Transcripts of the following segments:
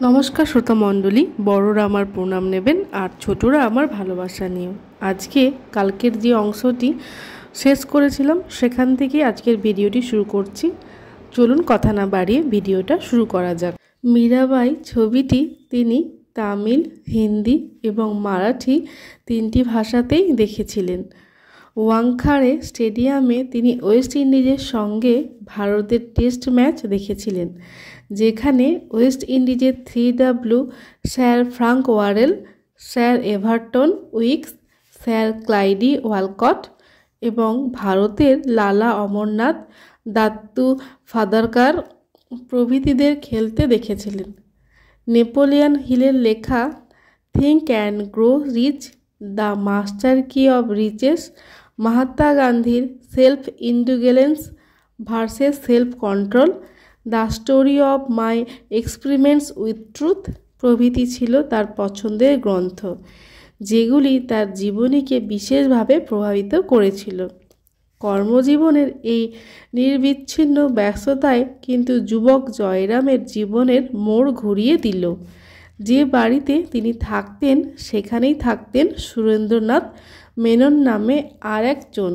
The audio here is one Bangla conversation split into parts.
নমস্কার শ্রোতা মণ্ডলী, বড়রা আমার প্রণাম নেবেন আর ছোটরা আমার ভালোবাসা নিও। আজকে কালকের যে অংশটি শেষ করেছিলাম সেখান থেকে আজকের ভিডিওটি শুরু করছি। চলুন কথা না বাড়িয়ে ভিডিওটা শুরু করা যাক। মীরাবাই ছবিটি তিনি তামিল, হিন্দি এবং মারাঠি তিনটি ভাষাতেই দেখেছিলেন। ওয়াংখাড়ে স্টেডিয়ামে তিনি ওয়েস্ট ইন্ডিজের সঙ্গে ভারতের টেস্ট ম্যাচ দেখেছিলেন, যেখানে ওয়েস্ট ইন্ডিজের 3W sir Frank Worrell, sir Everton Weekes, sir Clyde Walcott এবং ভারতের লালা অমরনাথ, দাত্তু ফাদারকার প্রভৃতিদের খেলতে দেখেছিলেন। নেপোলিয়ন হিলের লেখা think and grow rich, the master key of riches, Mahatma গান্ধীর self indulgence versus self control, the story of my experiments with truth প্রভৃতি ছিল তার পছন্দের গ্রন্থ, যেগুলি তার জীবনীকে বিশেষভাবে প্রভাবিত করেছিল। কর্মজীবনের এই নির্বিচ্ছিন্ন ব্যস্ততায় কিন্তু যুবক জয়রামের জীবনের মোড় ঘুরিয়ে দিল। যে বাড়িতে তিনি থাকতেন সেখানেই থাকতেন সুরেন্দ্রনাথ মেনন নামে আর একজন,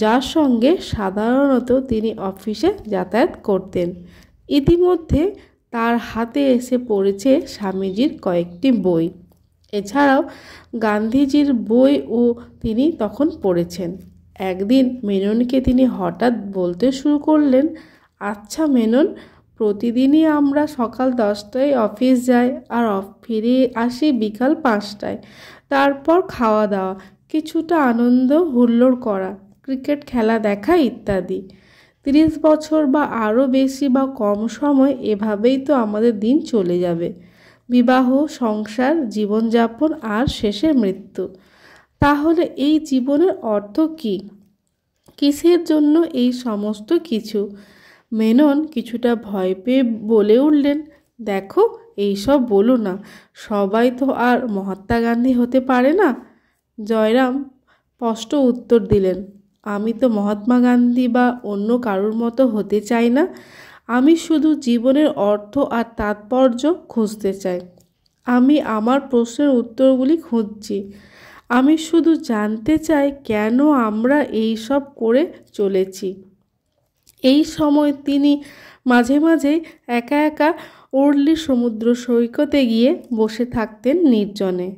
যার সঙ্গে সাধারণত তিনি অফিসে যাতায়াত করতেন। ইতিমধ্যে তার হাতে এসে পড়েছে স্বামীজির কয়েকটি বই, এছাড়াও গান্ধীজির বইও তিনি তখন পড়েছেন। একদিন মেননকে তিনি হঠাৎ বলতে শুরু করলেন, আচ্ছা মেনন, প্রতিদিনই আমরা সকাল 10টায় অফিস যাই আর ফিরে আসি বিকাল 5টায়, তারপর খাওয়া দাওয়া, কিছুটা আনন্দ হুল্লোড় করা, ক্রিকেট খেলা দেখা ইত্যাদি। 30 বছর বা আরও বেশি বা কম সময় এভাবেই তো আমাদের দিন চলে যাবে। বিবাহ, সংসার, জীবনযাপন আর শেষে মৃত্যু। তাহলে এই জীবনের অর্থ কী? কিসের জন্য এই সমস্ত কিছু? মেনন কিছুটা ভয় পেয়ে বলে উঠলেন, দেখো, এইসব বলো না, সবাই তো আর মহাত্মা গান্ধী হতে পারে না। জয়রাম স্পষ্ট উত্তর দিলেন, আমি তো মহাত্মা গান্ধী বা অন্য কারোর মতো হতে চাই না। আমি শুধু জীবনের অর্থ আর তাৎপর্য খুঁজতে চাই। আমি আমার প্রশ্নের উত্তরগুলি খুঁজছি। আমি শুধু জানতে চাই কেন আমরা এই সব করে চলেছি। এই সময় তিনি মাঝে মাঝে একা একা ওরলি সমুদ্র সৈকতে গিয়ে বসে থাকতেন নির্জনে।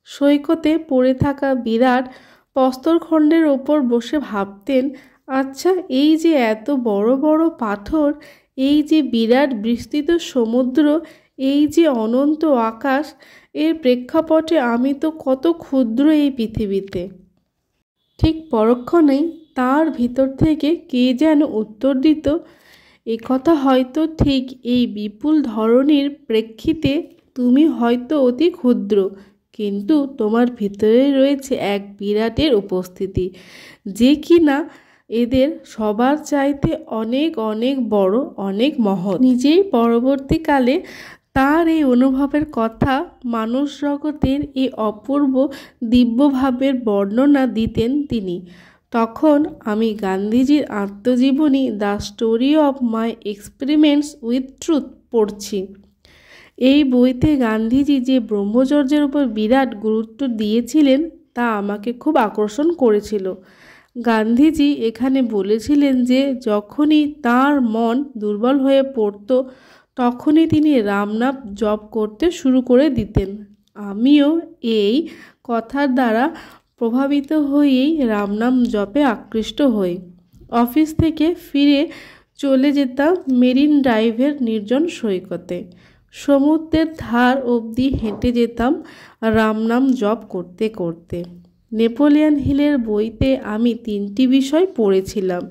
সৈকতে পড়ে থাকা বিরাট প্রস্তরখণ্ডের ওপর বসে ভাবতেন, আচ্ছা, এই যে এত বড় বড় পাথর, এই যে বিরাট বিস্তৃত সমুদ্র, এই যে অনন্ত আকাশ, এর প্রেক্ষাপটে আমি তো কত ক্ষুদ্র এই পৃথিবীতে। ঠিক পরক্ষণেই তার ভিতর থেকে কে যেন উত্তর দিত, একথা হয়তো ঠিক, এই বিপুল ধরনীর প্রেক্ষিতে তুমি হয়তো অতি ক্ষুদ্র, কিন্তু তোমার ভিতরে রয়েছে এক বিরাটের উপস্থিতি, যে কিনা এদের সবার চাইতে অনেক অনেক বড়, অনেক মহৎ। নিজেই পরবর্তীকালে তার এই অনুভবের কথা মানুষ জগতের এই অপূর্ব দিব্যভাবের বর্ণনা দিতেন তিনি। তখন আমি গান্ধীজির আত্মজীবনী the story of my experiments with truth পড়ছি। এই বইতে গান্ধীজি যে ব্রহ্মচর্যের উপর বিরাট গুরুত্ব দিয়েছিলেন তা আমাকে খুব আকর্ষণ করেছিল। গান্ধীজি এখানে বলেছিলেন যে যখনই তার মন দুর্বল হয়ে পড়ত তখনই তিনি রামনাম জপ করতে শুরু করে দিতেন। আমিও এই কথার দ্বারা প্রভাবিত হয়েই রামনাম জপে আকৃষ্ট হই। অফিস থেকে ফিরে চলে যেতাম মেরিন ড্রাইভের নির্জন সৈকতে। সমুদ্রের ধার অবধি হেঁটে যেতাম রামনাম জপ করতে করতে। নেপোলিয়ন হিলের বইতে আমি 3টি বিষয় পড়েছিলাম।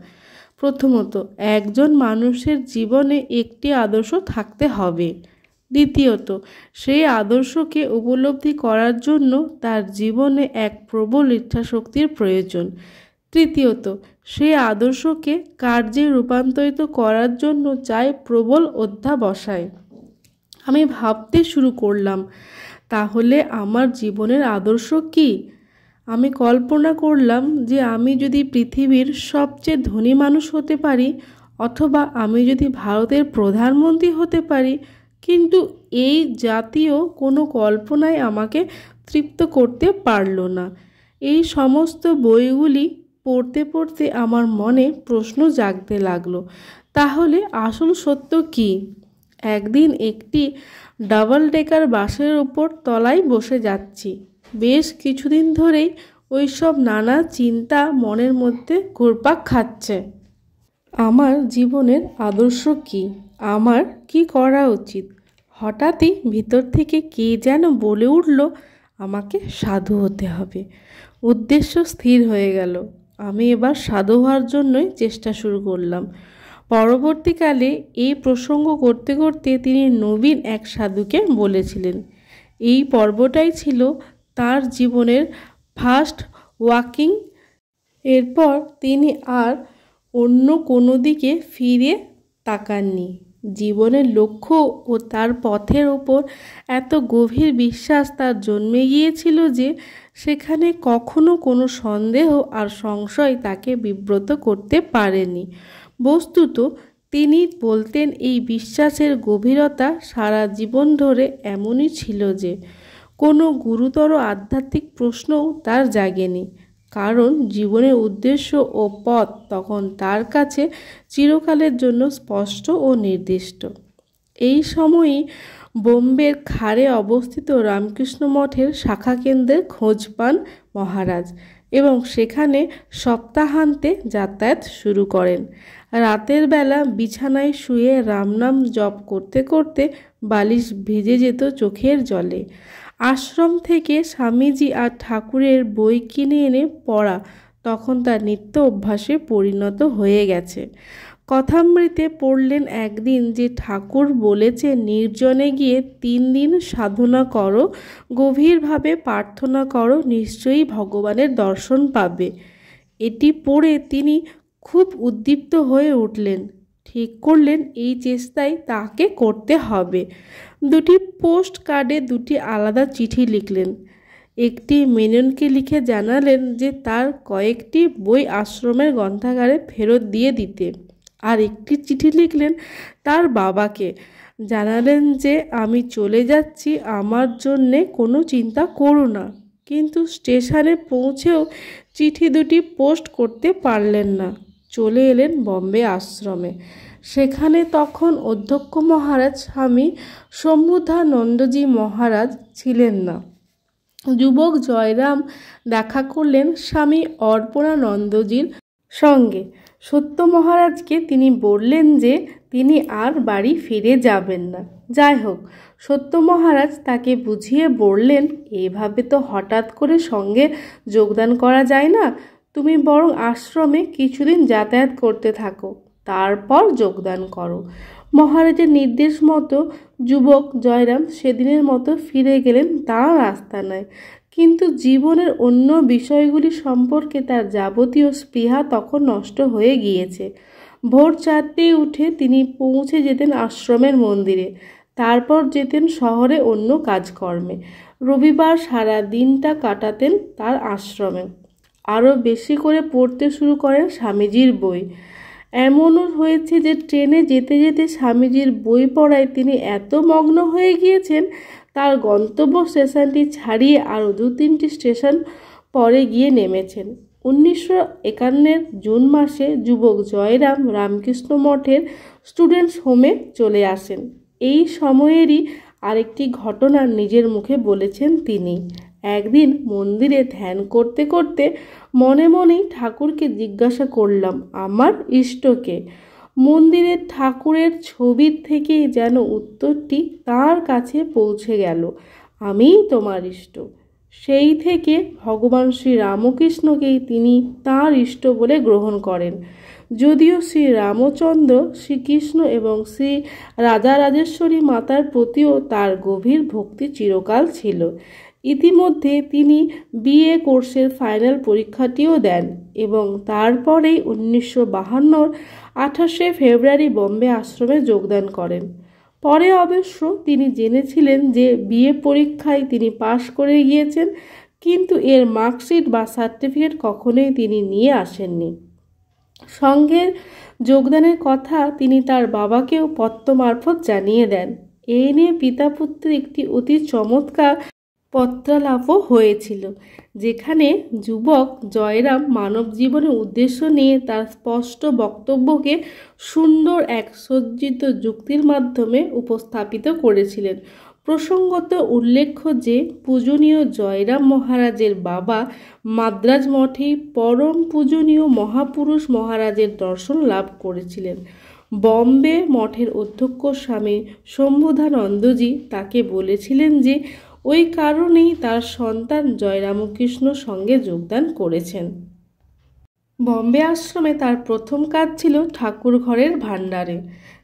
প্রথমত, একজন মানুষের জীবনে একটি আদর্শ থাকতে হবে। দ্বিতীয়ত, সেই আদর্শকে উপলব্ধি করার জন্য তার জীবনে এক প্রবল ইচ্ছাশক্তির প্রয়োজন। তৃতীয়ত, সেই আদর্শকে কার্যে রূপান্তরিত করার জন্য চাই প্রবল অধ্যবসায়। আমি ভাবতে শুরু করলাম, তাহলে আমার জীবনের আদর্শ কী? আমি কল্পনা করলাম যে আমি যদি পৃথিবীর সবচেয়ে ধনী মানুষ হতে পারি, অথবা আমি যদি ভারতের প্রধানমন্ত্রী হতে পারি, কিন্তু এই জাতীয় কোনো কল্পনাই আমাকে তৃপ্ত করতে পারল না। এই সমস্ত বইগুলি পড়তে পড়তে আমার মনে প্রশ্ন জাগতে লাগলো, তাহলে আসল সত্য কী? একদিন একটি ডাবল ডেকার বাসের ওপর তলায় বসে যাচ্ছি। বেশ কিছুদিন ধরেই ওইসব নানা চিন্তা মনের মধ্যে ঘুরপাক খাচ্ছে। আমার জীবনের আদর্শ কী? আমার কি করা উচিত? হঠাৎই ভিতর থেকে কে যেন বলে উঠল, আমাকে সাধু হতে হবে। উদ্দেশ্য স্থির হয়ে গেল। আমি এবার সাধু হওয়ার জন্যই চেষ্টা শুরু করলাম। পরবর্তীকালে এই প্রসঙ্গ করতে করতে তিনি নবীন এক সাধুকে বলেছিলেন। এই পর্বটাই ছিল তার জীবনের ফার্স্ট ওয়াকিং। এরপর তিনি আর অন্য কোনো দিকে ফিরে তাকাননি। জীবনের লক্ষ্য ও তার পথের ওপর এত গভীর বিশ্বাস তার জন্মে গিয়েছিল যে সেখানে কখনো কোনো সন্দেহ আর সংশয় তাকে বিব্রত করতে পারেনি। বস্তুত তিনি বলতেন, এই বিশ্বাসের গভীরতা সারা জীবন ধরে এমনই ছিল যে কোনো গুরুতর আধ্যাত্মিক প্রশ্নও তার জাগেনি, কারণ জীবনের উদ্দেশ্য ও পথ তখন তার কাছে চিরকালের জন্য স্পষ্ট ও নির্দিষ্ট। এই সময়ই বোম্বের খাড়ে অবস্থিত রামকৃষ্ণ মঠের শাখা কেন্দ্রের খোঁজ পান মহারাজ এবং সেখানে সপ্তাহান্তে যাতায়াত শুরু করেন। রাতের বেলা বিছানায় শুয়ে রামনাম জপ করতে করতে বালিশ ভিজে যেত চোখের জলে। আশ্রম থেকে স্বামীজি আর ঠাকুরের বই কিনে এনে পড়া তখন তার নিত্য অভ্যাসে পরিণত হয়ে গেছে। কথামৃতে পড়লেন একদিন যে ঠাকুর বলেছে, নির্জনে গিয়ে 3 দিন সাধনা করো, গভীরভাবে প্রার্থনা করো, নিশ্চয়ই ভগবানের দর্শন পাবে। এটি পড়ে তিনি খুব উদ্দীপ্ত হয়ে উঠলেন। ঠিক করলেন এই চেষ্টাই তাকে করতে হবে। 2টি পোস্ট কার্ডে 2টি আলাদা চিঠি লিখলেন। একটি মেননকে লিখে জানালেন যে তার কয়েকটি বই আশ্রমের গ্রন্থাগারে ফেরত দিয়ে দিতে, আর একটি চিঠি লিখলেন তার বাবাকে, জানালেন যে আমি চলে যাচ্ছি, আমার জন্যে কোনো চিন্তা করো না। কিন্তু স্টেশনে পৌঁছেও চিঠি 2টি পোস্ট করতে পারলেন না। চলে এলেন বম্বে আশ্রমে। সেখানে তখন অধ্যক্ষ মহারাজ স্বামী শম্ভুধানন্দজি মহারাজ ছিলেন না। যুবক জয়রাম দেখা করলেন স্বামী অর্পণানন্দজির সঙ্গে। সত্য মহারাজকে তিনি বললেন যে তিনি আর বাড়ি ফিরে যাবেন না। যাই হোক, সত্য মহারাজ তাকে বুঝিয়ে বললেন, এভাবে তো হঠাৎ করে সঙ্গে যোগদান করা যায় না, তুমি বরং আশ্রমে কিছুদিন যাতায়াত করতে থাকো, তারপর যোগদান করো। মহারাজের নির্দেশ মতো যুবক জয়রাম সেদিনের মতো ফিরে গেলেন তাঁর আস্তানায়। কিন্তু জীবনের অন্য বিষয়গুলি সম্পর্কে তার যাবতীয় স্পৃহা তখন নষ্ট হয়ে গিয়েছে। ভোর 4টায় উঠে তিনি পৌঁছে যেতেন আশ্রমের মন্দিরে, তারপর যেতেন শহরে অন্য কাজকর্মে। রবিবার সারা দিনটা কাটাতেন তার আশ্রমে। আরও বেশি করে পড়তে শুরু করেন স্বামীজির বই। এমনও হয়েছে যে ট্রেনে যেতে যেতে স্বামীজির বই পড়ায় তিনি এত মগ্ন হয়ে গিয়েছেন, তার গন্তব্য স্টেশনটি ছাড়িয়ে আরও 2-3টি স্টেশন পরে গিয়ে নেমেছেন। 1951 জুন মাসে যুবক জয়রাম রামকৃষ্ণ মঠের স্টুডেন্টস হোমে চলে আসেন। এই সময়েরই আরেকটি ঘটনা নিজের মুখে বলেছেন তিনি। একদিন মন্দিরে ধ্যান করতে করতে মনে মনেই ঠাকুরকে জিজ্ঞাসা করলাম, আমার ইষ্টকে? মন্দিরের ঠাকুরের ছবির থেকেই যেন উত্তরটি তার কাছে পৌঁছে গেল, আমিই তোমার ইষ্ট। সেই থেকে ভগবান শ্রী রামকৃষ্ণকেই তিনি তাঁর ইষ্ট বলে গ্রহণ করেন। যদিও শ্রী রামচন্দ্র, শ্রীকৃষ্ণ এবং শ্রী রাজারাজেশ্বরী মাতার প্রতিও তার গভীর ভক্তি চিরকাল ছিল। ইতিমধ্যে তিনি বিএ কোর্সের ফাইনাল পরীক্ষাটিও দেন এবং তারপরেই 1952 28শে ফেব্রুয়ারি বম্বে আশ্রমে যোগদান করেন। পরে অবশ্য তিনি জেনেছিলেন যে বিএ পরীক্ষায় তিনি পাশ করে গিয়েছেন, কিন্তু এর মার্কশিট বা সার্টিফিকেট কখনোই তিনি নিয়ে আসেননি। সঙ্গে যোগদানের কথা তিনি তার বাবাকেও পত্র মারফত জানিয়ে দেন। এই নিয়ে পিতা পুত্রের একটি অতি চমৎকার পত্রালাপও হয়েছিল, যেখানে যুবক জয়রাম মানব জীবনের উদ্দেশ্য নিয়ে তার স্পষ্ট বক্তব্যকে সুন্দর এক সজ্জিত যুক্তির মাধ্যমে উপস্থাপিত করেছিলেন। প্রসঙ্গত উল্লেখ্য যে পূজনীয় জয়রাম মহারাজের বাবা মাদ্রাজ মঠেই পরম পূজনীয় মহাপুরুষ মহারাজের দর্শন লাভ করেছিলেন। বম্বে মঠের অধ্যক্ষ স্বামী শম্ভুধানন্দজি তাকে বলেছিলেন যে ওই কারণেই তার সন্তান জয়রামকৃষ্ণ সঙ্গে যোগদান করেছেন। বম্বে আশ্রমে তার প্রথম কাজ ছিল ঠাকুর ঘরের ভাণ্ডারে।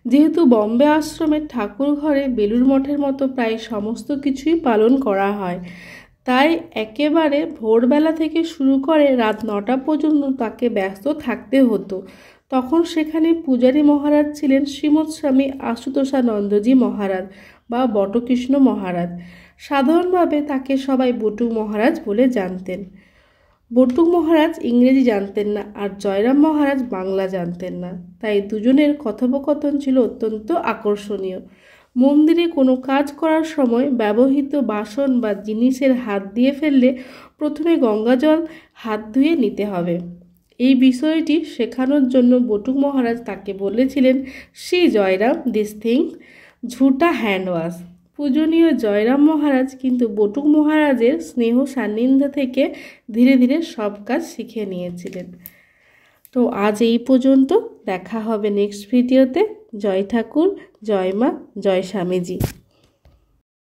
যেহেতু বম্বে আশ্রমের ঠাকুর ঘরে বেলুড় মঠের মতো প্রায় সমস্ত কিছুই পালন করা হয়, তাই একেবারে ভোরবেলা থেকে শুরু করে রাত 9টা পর্যন্ত তাকে ব্যস্ত থাকতে হতো। তখন সেখানে পূজারী মহারাজ ছিলেন শ্রীমৎ স্বামী আশুতোষানন্দজি মহারাজ বা বটকৃষ্ণ মহারাজ। সাধারণভাবে তাকে সবাই বটুক মহারাজ বলে জানতেন। বটুক মহারাজ ইংরেজি জানতেন না আর জয়রাম মহারাজ বাংলা জানতেন না, তাই দুজনের কথোপকথন ছিল অত্যন্ত আকর্ষণীয়। মন্দিরে কোনো কাজ করার সময় ব্যবহৃত বাসন বা জিনিসের হাত দিয়ে ফেললে প্রথমে গঙ্গাজল হাত ধুয়ে নিতে হবে। এই বিষয়টি শেখানোর জন্য বটুক মহারাজ তাকে বলেছিলেন, শ্রী জয়রাম, দিস থিংস ঝুটা হ্যান্ড ওয়াশ। পূজনীয় জয়রাম মহারাজ কিন্তু বটুক মহারাজের স্নেহ সান্নিধ্য থেকে ধীরে ধীরে সব কাজ শিখে নিয়েছিলেন। তো আজ এই পর্যন্ত, দেখা হবে নেক্সট ভিডিওতে। জয় ঠাকুর, জয় মা, জয় স্বামীজি।